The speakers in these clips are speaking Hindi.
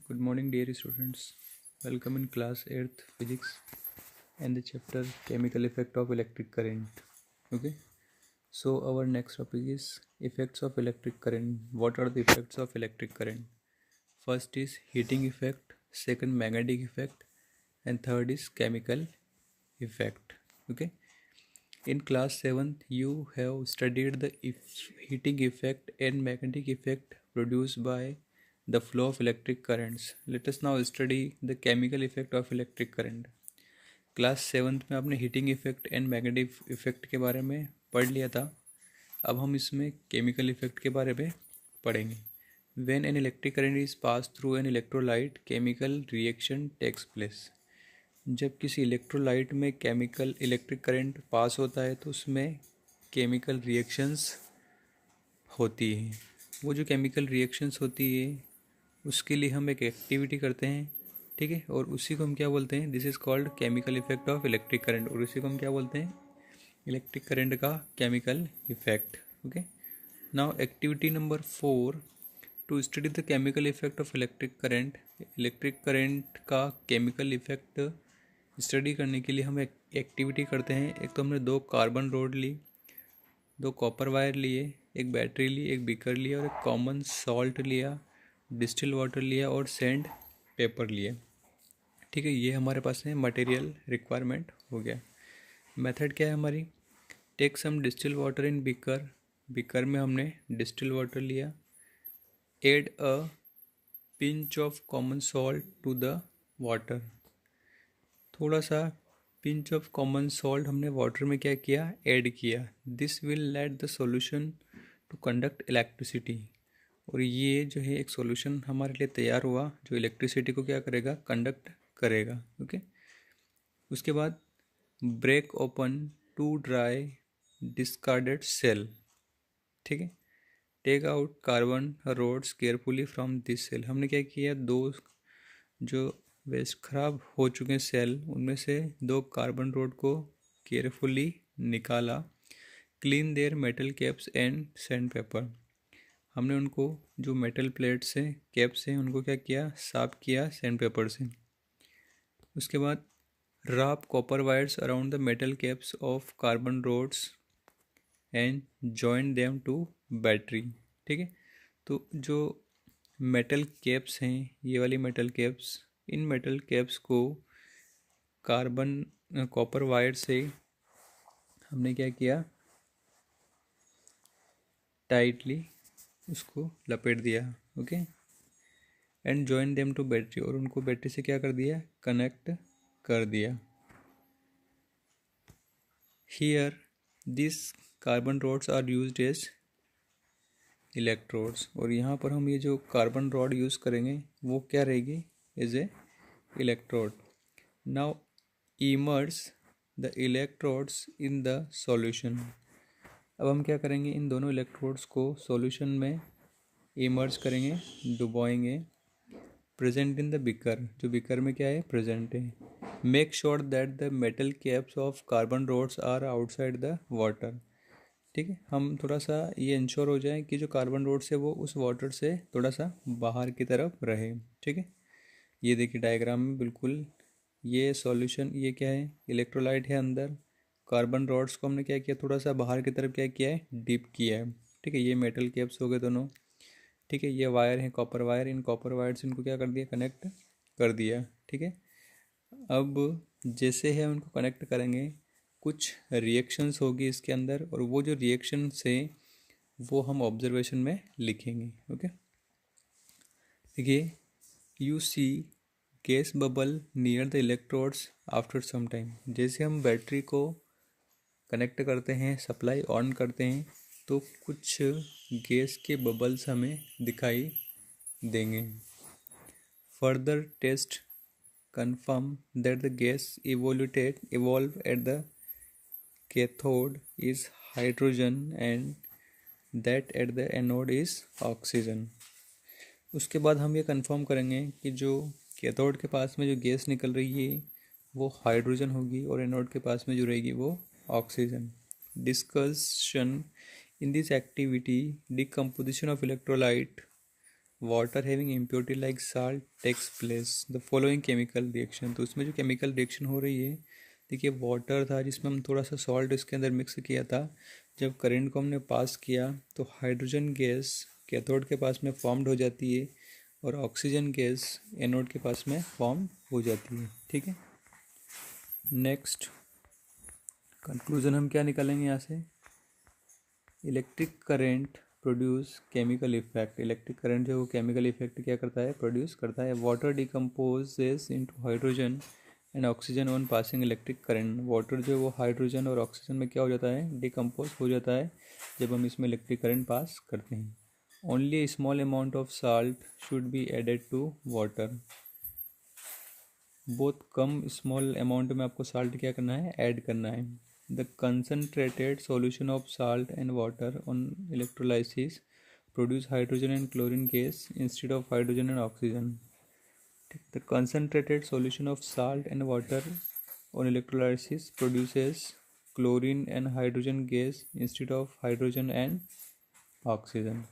Good morning, dear students. Welcome in class 8th physics and the chapter chemical effect of electric current. Okay. So our next topic is effects of electric current. What are the effects of electric current? First is heating effect, second magnetic effect, and third is chemical effect. Okay. In class 7th, you have studied the heating effect and magnetic effect produced by the flow of electric currents. Let us now study the chemical effect of electric current. Class 7th में आपने heating effect and magnetic effect के बारे में पढ़ लिया था. अब हम इसमें केमिकल इफेक्ट के बारे में पढ़ेंगे. When an electric current is passed through an electrolyte, chemical reaction takes place. जब किसी इलेक्ट्रोलाइट में केमिकल इलेक्ट्रिक करंट पास होता है तो उसमें केमिकल रिएक्शंस होती हैं. वो जो केमिकल रिएक्शंस होती है उसके लिए हम एक एक्टिविटी करते हैं, ठीक है, और उसी को हम क्या बोलते हैं, this is called chemical effect of electric current, और उसी को हम क्या बोलते हैं, इलेक्ट्रिक करंट का chemical effect. Okay. Now activity number 4, to study the chemical effect of electric current. Electric current का केमिकल इफेक्ट स्टडी करने के लिए हम एक एक्टिविटी करते हैं. एक तो हमने 2 कार्बन रोड ली, 2 कॉपर वायर लिए, एक बैटरी ली, एक बीकर लिया और एक कॉमन सॉल्ट लिया, डिस्टिल वाटर लिया और सैंड पेपर लिया. ठीक है, ये हमारे पास है मटेरियल रिक्वायरमेंट हो गया. मेथड क्या है हमारी, take some distil water in beaker. Beaker में हमने डिस्टिल वाटर लिया, add a pinch of common salt to the water. थोड़ा सा पिंच ऑफ कॉमन सॉल्ट हमने वाटर में क्या किया, ऐड किया. This will let the solution to conduct electricity. और ये जो है एक सॉल्यूशन हमारे लिए तैयार हुआ जो इलेक्ट्रिसिटी को क्या करेगा, कंडक्ट करेगा. ओके. उसके बाद break open to dry discarded cell. ठीक है, take out carbon rods carefully from this cell. हमने क्या किया, 2 जो वेस्ट खराब हो चुके सेल उनमें से 2 कार्बन रोड को केयरफुली निकाला. Clean there metal caps and sand paper. हमने उनको जो मेटल प्लेट्स हैं, कैप्स हैं, उनको क्या किया, साफ किया सैंड पेपर से. उसके बाद wrap copper wires around the metal caps of carbon rods and join them to battery. ठीक है, तो जो मेटल कैप्स हैं, ये वाली मेटल कैप्स, इन मेटल कैप्स को कार्बन कॉपर वायर से हमने क्या किया, टाइटली उसको लपेट दिया. Okay. And join them to battery. और उनको बैटरी से क्या कर दिया, कनेक्ट कर दिया. Here this carbon rods are used as electrodes. और यहाँ पर हम ये जो कार्बन रॉड यूज़ करेंगे वो क्या रहेगी, as a electrode. Now immerse the electrodes in the solution. अब हम क्या करेंगे, इन दोनों इलेक्ट्रोड्स को सॉल्यूशन में इमर्स करेंगे, डुबोएंगे. Present in the beaker. जो बीकर में क्या है, प्रेजेंट है. Make sure that the metal caps of carbon rods are outside the water. ठीक है, हम थोड़ा सा ये इंश्योर हो जाए कि जो कार्बन रोड्स है वो उस वाटर से थोड़ा सा बाहर की तरफ रहे. ठीक है, ये देखिए डायग्राम में बिल्कुल ये सॉल्यूशन, ये क्या है, इलेक्ट्रोलाइट है अंदर. कार्बन रॉड्स को हमने क्या किया, थोड़ा सा बाहर की तरफ क्या किया है, डीप किया है. ठीक है, ये मेटल कैप्स हो गए दोनों. ठीक है, ये वायर है copper wire, in copper wire से इनको क्या कर दिया, कनेक्ट कर दिया. ठीक है, अब जैसे है उनको कनेक्ट करेंगे, कुछ रिएक्शंस होगी इसके अंदर, और वो जो रिएक्शंस है वो हम ऑब्जर्वेशन में लिखेंगे. ओके. देखिए, you see gas bubble near the electrodes after some time. जैसे हम बैटरी को कनेक्ट करते हैं, सप्लाई ऑन करते हैं, तो कुछ गैस के बबल्स हमें दिखाई देंगे. Further test confirm that the gas evolve at the cathode is hydrogen and that at the anode is oxygen. उसके बाद हम ये कंफर्म करेंगे कि जो कैथोड के पास में जो गैस निकल रही है वो हाइड्रोजन होगी और एनोड के पास में जो रहेगी वो oxygen. Discussion in this activity decomposition of electrolyte water having impurity like salt takes place the following chemical reaction. तो उसमें जो केमिकल रिएक्शन हो रही है, देखिए वाटर था जिसमें हम थोड़ा सा सॉल्ट इसके अंदर मिक्स किया था। जब करंट को हमने पास किया तो हाइड्रोजन गैस कैथोड के पास में फॉर्म्ड हो जाती है और ऑक्सीजन गैस एनोड के पास में फॉर्म हो जाती है। ठीक है, नेक्स्ट कंक्लूजन हम क्या निकालेंगे यहाँ से, electric current produce chemical effect. Electric current जो केमिकल इफेक्ट क्या करता है, प्रोड्यूस करता है। Water decomposes into hydrogen and oxygen on passing electric current. Water जो है वो हाइड्रोजन और ऑक्सीजन में क्या हो जाता है, डिकम्पोज हो जाता है जब हम इसमें इलेक्ट्रिक करंट पास करते हैं। Only small amount of salt should be added to water. बहुत कम स्मॉल अमाउंट में आपको साल्ट क्या करना है, ऐड करना है। The concentrated solution of salt and water on electrolysis produce hydrogen and chlorine gas instead of hydrogen and oxygen. The concentrated solution of salt and water on electrolysis produces chlorine and hydrogen gas instead of hydrogen and oxygen.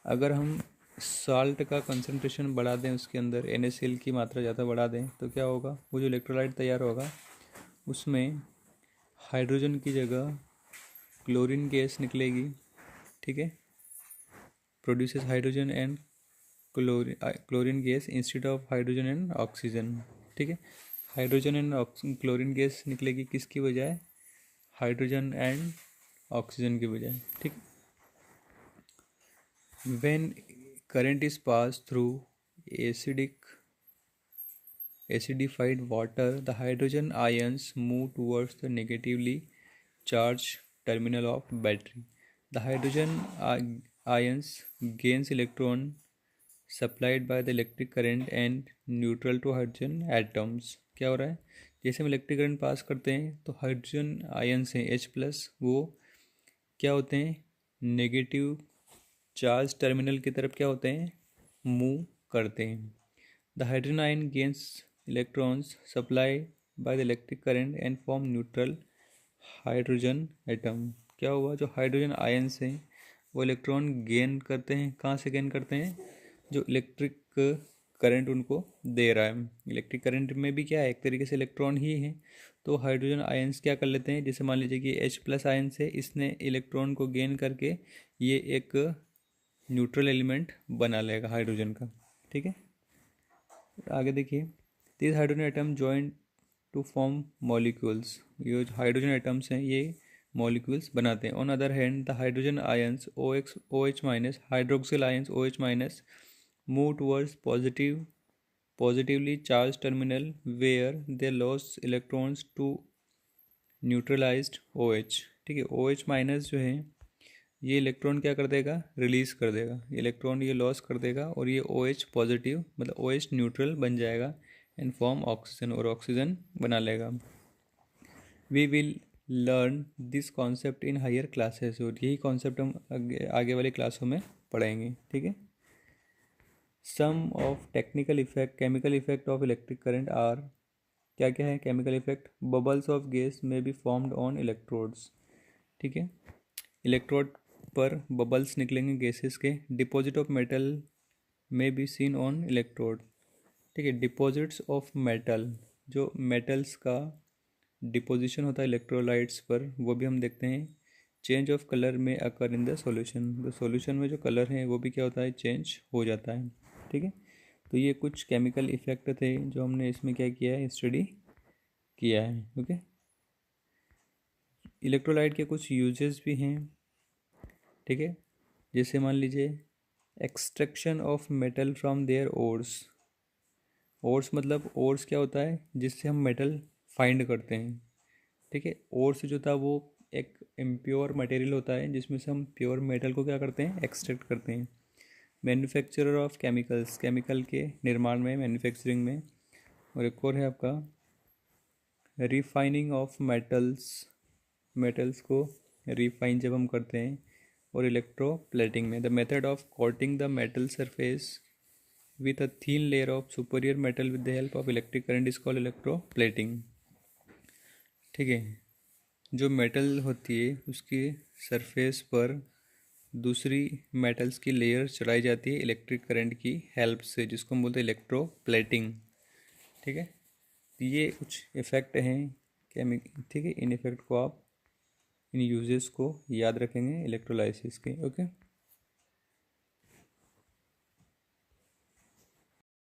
अगर हम साल्ट का कंसनट्रेशन बढ़ा दें, उसके अंदर NaCl की मात्रा ज़्यादा बढ़ा दें, तो क्या होगा, वो जो इलेक्ट्रोलाइट तैयार होगा उसमें हाइड्रोजन की जगह क्लोरीन गैस निकलेगी। ठीक है, produces hydrogen and chlorine gas instead of hydrogen and oxygen. ठीक है, हाइड्रोजन एंड क्लोरीन गैस निकलेगी किसकी बजाय, हाइड्रोजन एंड ऑक्सीजन की बजाय। ठीक, when current is passed through acidified water, the hydrogen ions move towards the negatively charged terminal of battery. The hydrogen ions gains electron supplied by the electric current and neutral to hydrogen atoms. क्या हो रहा है, जैसे हम इलेक्ट्रिक करंट पास करते हैं तो हाइड्रोजन आयन्स हैं H+, वो क्या होते हैं, नेगेटिव चार्ज टर्मिनल की तरफ क्या होते हैं, मूव करते हैं। The hydrogen ion gains electrons supply by the electric current and form neutral hydrogen atom. क्या हुआ, जो हाइड्रोजन आयन्स हैं वो इलेक्ट्रॉन गेन करते हैं, कहाँ से गेन करते हैं, जो इलेक्ट्रिक करंट उनको दे रहा है। इलेक्ट्रिक करंट में भी क्या है, एक तरीके से इलेक्ट्रॉन ही है। तो हाइड्रोजन आयन्स क्या कर लेते हैं, जैसे मान लीजिए कि H+ आयन्स है, इसने इलेक्ट्रॉन को गेन करके ये एक न्यूट्रल एलिमेंट बना लेगा हाइड्रोजन का। ठीक है, आगे देखिए, this hydrogen atom join to form molecules. ये जो हाइड्रोजन एटम्स हैं ये मॉलिक्यूल्स बनाते हैं। On other hand the hydrogen ions OH- hydroxyl ions OH- move towards positively charge terminal where they lose electrons to neutralized OH। ठीक है, OH- जो है ये इलेक्ट्रॉन क्या कर देगा, रिलीज कर देगा, इलेक्ट्रॉन ये लॉस कर देगा और ये OH पॉजिटिव मतलब OH न्यूट्रल बन जाएगा एंड फॉर्म ऑक्सीजन, और ऑक्सीजन बना लेगा। We will learn this concept in higher classes, और यही कॉन्सेप्ट हम आगे वाली क्लासों में पढ़ेंगे। ठीक है, some of technical effect chemical effect of electric current are, क्या क्या है chemical effect, bubbles of gas may be formed on electrodes. ठीक है, इलेक्ट्रोड पर बबल्स निकलेंगे गैसेस के। Deposit of metal may be seen on electrode. ठीक है, डिपॉजिट्स ऑफ मेटल, जो मेटल्स का डिपोजिशन होता है इलेक्ट्रोलाइट्स पर, वो भी हम देखते हैं। चेंज ऑफ कलर में अकर इन द सॉल्यूशन, तो सॉल्यूशन में जो कलर है वो भी क्या होता है, चेंज हो जाता है। ठीक है, तो ये कुछ केमिकल इफेक्ट थे जो हमने इसमें क्या किया है, स्टडी किया है। ओके, इलेक्ट्रोलाइट के कुछ यूजेस भी हैं। ठीक है, जैसे मान लीजिए extraction of metal from their ores. Ores मतलब ओर्स क्या होता है, जिससे हम मेटल फाइंड करते हैं। ठीक है, ओर्स जो था वो एक इम्प्योर मटेरियल होता है जिसमें से हम प्योर मेटल को क्या करते हैं, एक्सट्रैक्ट करते हैं। मैन्युफैक्चरर ऑफ केमिकल्स, केमिकल के निर्माण में, मैन्युफैक्चरिंग में। और एक और है आपका रिफाइनिंग ऑफ मेटल्स, मेटल्स को रिफाइन जब हम करते हैं। और इलेक्ट्रोप्लेटिंग में, the method of coating the metal surface with a thin layer of superior metal with the help of electric current is called electroplating. ठीक है, जो मेटल होती है उसकी सरफेस पर दूसरी मेटल्स की लेयर चढ़ाई जाती है इलेक्ट्रिक करंट की हेल्प से, जिसको हम बोलते हैं इलेक्ट्रोप्लेटिंग। ठीक है, ये कुछ इफ़ेक्ट हैं ठीक है, इन इफ़ेक्ट को आप इन यूजेस को याद रखेंगे इलेक्ट्रोलाइसिस के। ओके।